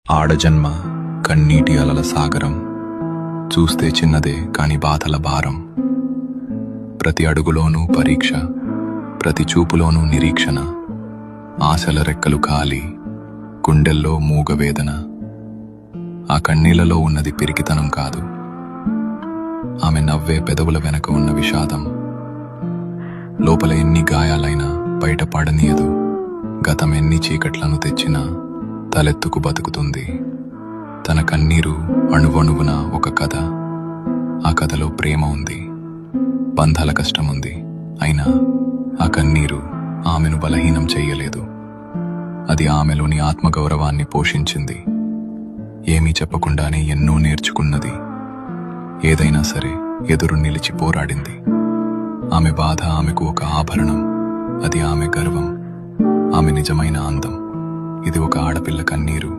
ఆడజన్మ కన్నీటి అలల సాగరం, చూస్తే చిన్నదే కాని బాధల భారం. ప్రతి అడుగులోనూ పరీక్ష, ప్రతి చూపులోనూ నిరీక్షణ. ఆశల రెక్కలు ఖాళీ, గుండెల్లో మూగవేదన. ఆ కన్నీళ్లలో ఉన్నది పిరికితనం కాదు, ఆమె నవ్వే పెదవుల వెనక ఉన్న విషాదం. లోపల ఎన్ని గాయాలైనా బయటపడనీయదు, గతం ఎన్ని చీకట్లను తెచ్చినా తలెత్తుకు బతుకుతుంది. తన కన్నీరు అణువణువున ఒక కథ. ఆ కథలో ప్రేమ ఉంది, బంధాల కష్టముంది. అయినా ఆ కన్నీరు ఆమెను బలహీనం చెయ్యలేదు. అది ఆమెలోని ఆత్మగౌరవాన్ని పోషించింది. ఏమీ చెప్పకుండానే ఎన్నో నేర్చుకున్నది. ఏదైనా సరే ఎదురు నిలిచి పోరాడింది. ఆమె బాధ ఆమెకు ఒక ఆభరణం, అది ఆమె గర్వం, ఆమె నిజమైన అందం. ఇది ఒక ఆడపిల్ల కన్నీరు.